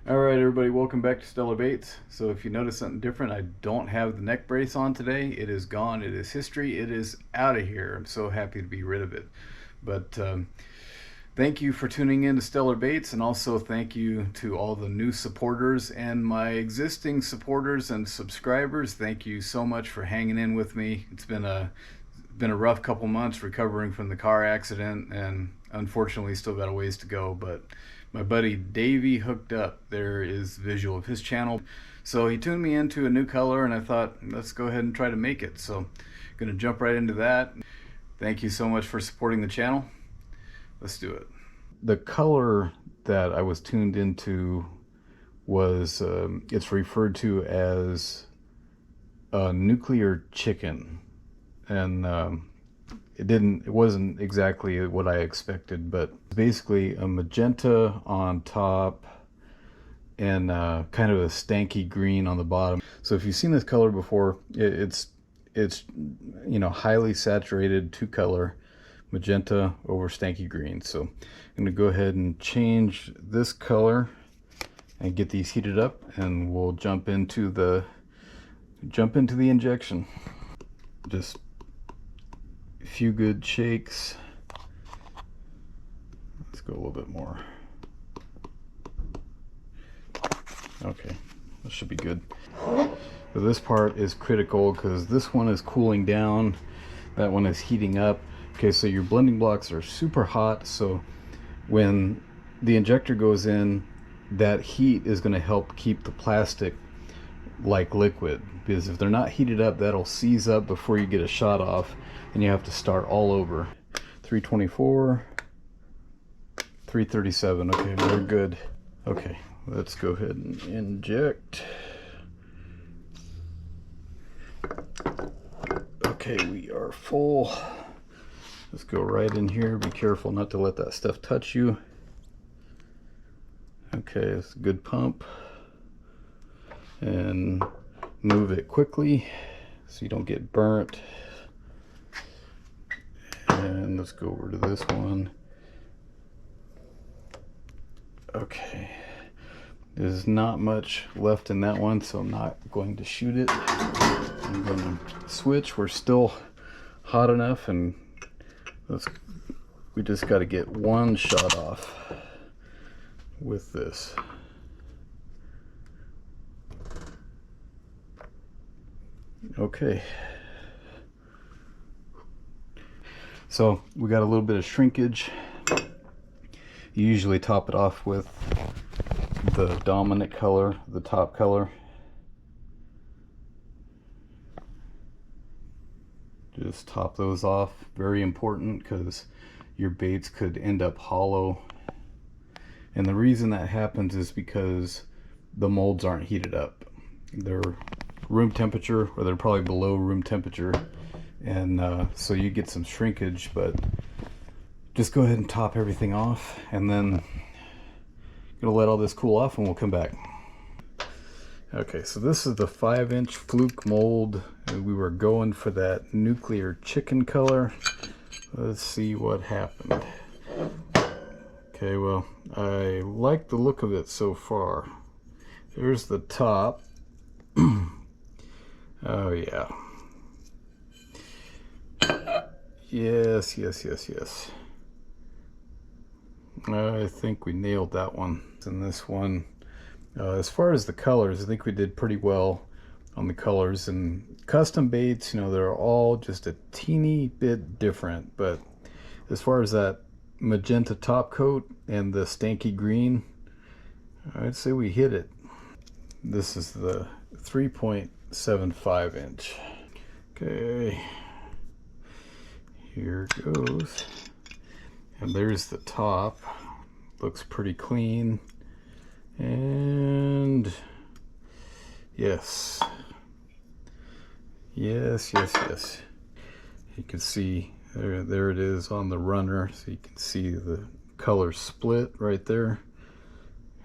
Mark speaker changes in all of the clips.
Speaker 1: Alright everybody, welcome back to Stellar Baits. So if you notice something different, I don't have the neck brace on today. It is gone, it is history, it is out of here. I'm so happy to be rid of it. But thank you for tuning in to Stellar Baits, and also thank you to all the new supporters and my existing supporters and subscribers. Thank you so much for hanging in with me. It's been a rough couple months recovering from the car accident, and unfortunately still got a ways to go, but my buddy Davey Hooked Up, there is visual of his channel. So he tuned me into a new color, and I thought, let's go ahead and try to make it. So I'm gonna jump right into that. Thank you so much for supporting the channel. Let's do it. The color that I was tuned into was, it's referred to as nuclear chicken. And it wasn't exactly what I expected, but basically a magenta on top and kind of a stanky green on the bottom. So if you've seen this color before, it's you know, highly saturated two color magenta over stanky green. So I'm going to go ahead and change this color and get these heated up, and we'll jump into the injection. Just a few good shakes. Let's go a little bit more. Okay, this should be good. So this part is critical because this one is cooling down, that one is heating up. Okay, so your blending blocks are super hot, so when the injector goes in, that heat is going to help keep the plastic like liquid, because if they're not heated up, that'll seize up before you get a shot off and you have to start all over. 324, 337. Okay, we're good. Okay, let's go ahead and inject. Okay, we are full. Let's go right in here. Be careful not to let that stuff touch you. Okay, it's a good pump. And move it quickly so you don't get burnt. And let's go over to this one. Okay, there's not much left in that one, so I'm not going to shoot it. I'm going to switch. We're still hot enough, and we just got to get one shot off with this. Okay, so we got a little bit of shrinkage. You usually top it off with the dominant color, the top color. Just top those off. Very important, because your baits could end up hollow. And the reason that happens is because the molds aren't heated up. They're room temperature, or they're probably below room temperature, and so you get some shrinkage. But just go ahead and top everything off, and then gonna let all this cool off, and we'll come back. Okay, so this is the 5-inch Fluke mold, and we were going for that nuclear chicken color. Let's see what happened. Okay, well, I like the look of it so far. There's the top. Oh yeah. Yes. I think we nailed that one. And this one, as far as the colors, I think we did pretty well on the colors. And custom baits, you know, they're all just a teeny bit different. But as far as that magenta top coat and the stanky green, I'd say we hit it. This is the 3.75 inch. Okay, here goes. And there's the top. Looks pretty clean. And yes. Yes, yes, yes. You can see there it is on the runner. So you can see the color split right there.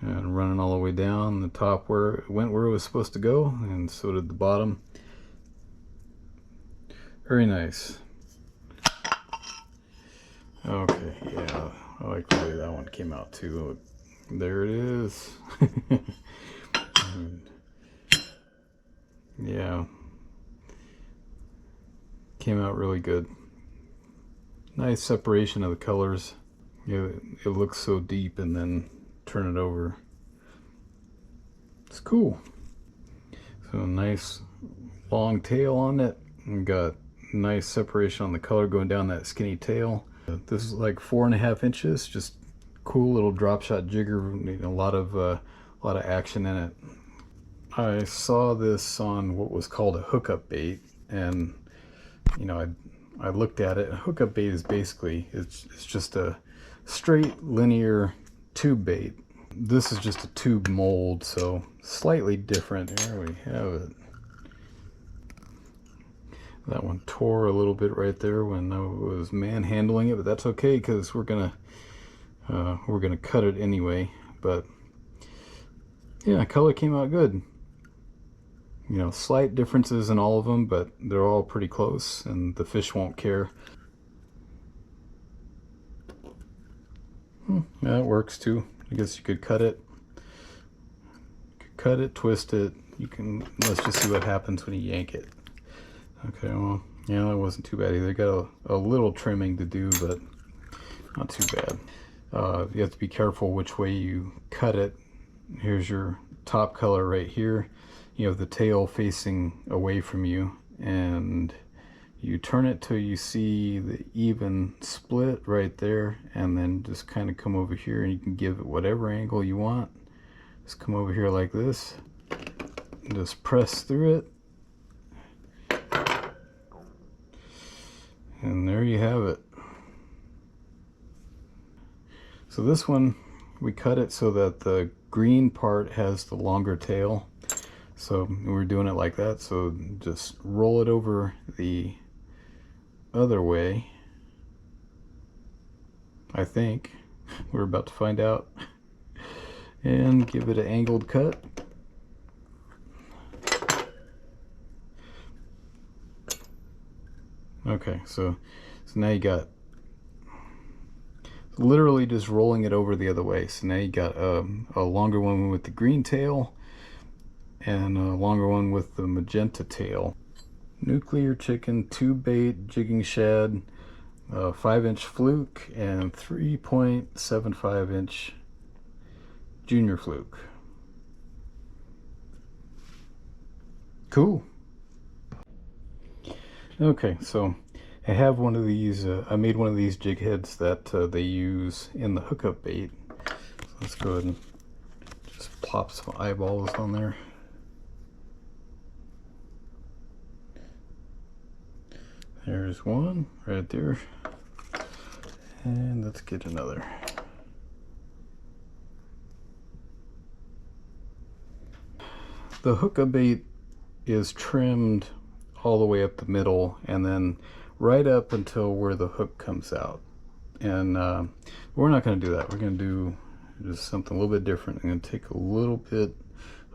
Speaker 1: And running all the way down the top where it went where it was supposed to go, and so did the bottom. Very nice. Okay, yeah, I like the way that one came out too. There it is. Yeah, came out really good. Nice separation of the colors. Yeah, it looks so deep, and then turn it over. It's cool. So nice long tail on it, and got nice separation on the color going down that skinny tail. This is like 4.5 inches. Just cool little drop shot jigger. A lot of action in it. I saw this on what was called a hookup bait, and you know, I looked at it. A hookup bait is basically it's just a straight linear tube bait. This is just a tube mold, so slightly different. There we have it. That one tore a little bit right there when I was manhandling it, but that's okay because we're gonna cut it anyway. But yeah, color came out good. You know, slight differences in all of them, but they're all pretty close, and the fish won't care. That works too. I guess you could cut it. Twist it. You can. Let's just see what happens when you yank it. Okay, well, yeah, that wasn't too bad either. Got a little trimming to do, but not too bad. You have to be careful which way you cut it. Here's your top color right here. You have the tail facing away from you, and you turn it till you see the even split right there, and then just kind of come over here, and you can give it whatever angle you want. Just come over here like this, and just press through it. And there you have it. So this one, we cut it so that the green part has the longer tail. So we're doing it like that. So just roll it over the other way. I think. We're about to find out. And give it an angled cut. Okay, so now you got literally just rolling it over the other way. So now you got a longer one with the green tail and a longer one with the magenta tail. Nuclear chicken, tube bait, jigging shad, 5-inch fluke, and 3.75-inch junior fluke. Cool. Okay, so I have one of these. I made one of these jig heads that they use in the hookup bait. So let's go ahead and just plop some eyeballs on there. There's one right there, and let's get another. The hookup bait is trimmed all the way up the middle, and then right up until where the hook comes out. And we're not going to do that. We're going to do just something a little bit different. I'm going to take a little bit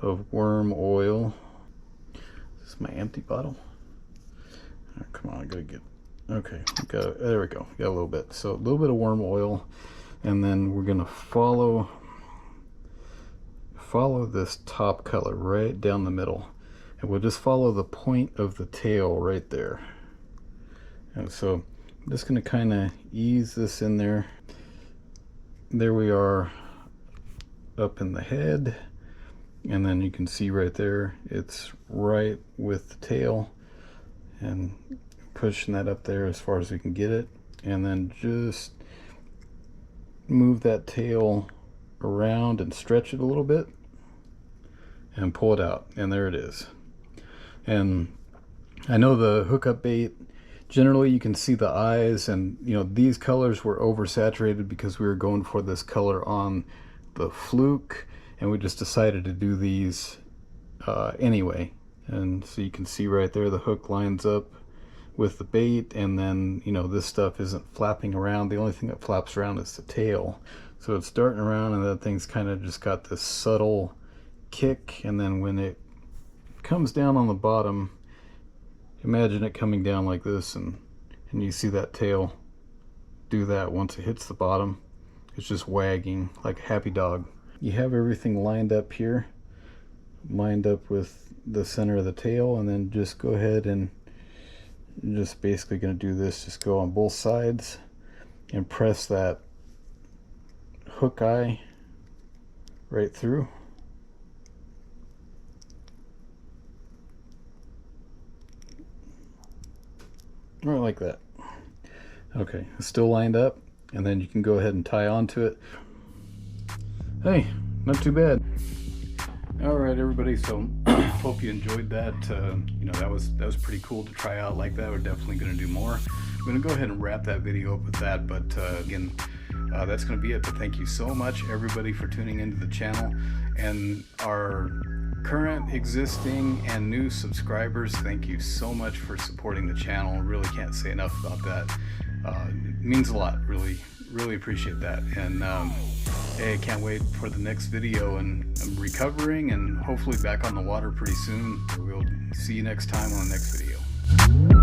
Speaker 1: of worm oil. This is my empty bottle. Oh, come on, I gotta get. Okay, there we go. Got a little bit. So a little bit of worm oil, and then we're gonna follow this top color right down the middle, and we'll just follow the point of the tail right there. And so I'm just gonna kind of ease this in there. There we are, up in the head, and then you can see right there it's right with the tail, and pushing that up there as far as we can get it, and then just move that tail around and stretch it a little bit and pull it out, and there it is. And I know the hookup bait, generally you can see the eyes, and you know, these colors were oversaturated because we were going for this color on the Fluke, and we just decided to do these anyway. And so you can see right there the hook lines up with the bait, and then you know, this stuff isn't flapping around. The only thing that flaps around is the tail. So it's darting around, and that thing's kind of just got this subtle kick, and then when it comes down on the bottom, imagine it coming down like this, and you see that tail do that once it hits the bottom. It's just wagging like a happy dog. You have everything lined up here, lined up with the center of the tail, and then just go ahead and you're just basically going to do this. Just go on both sides and press that hook eye right through. Right like that. Okay, it's still lined up, and then you can go ahead and tie onto it. Hey, not too bad. All right, everybody. So hope you enjoyed that. You know, that was pretty cool to try out like that. We're definitely going to do more. I'm going to go ahead and wrap that video up with that. But again, that's going to be it. But thank you so much, everybody, for tuning into the channel, and our current, existing, and new subscribers. Thank you so much for supporting the channel. Really can't say enough about that. It means a lot. Really appreciate that. And hey, I can't wait for the next video. And I'm recovering and hopefully back on the water pretty soon. We'll see you next time on the next video.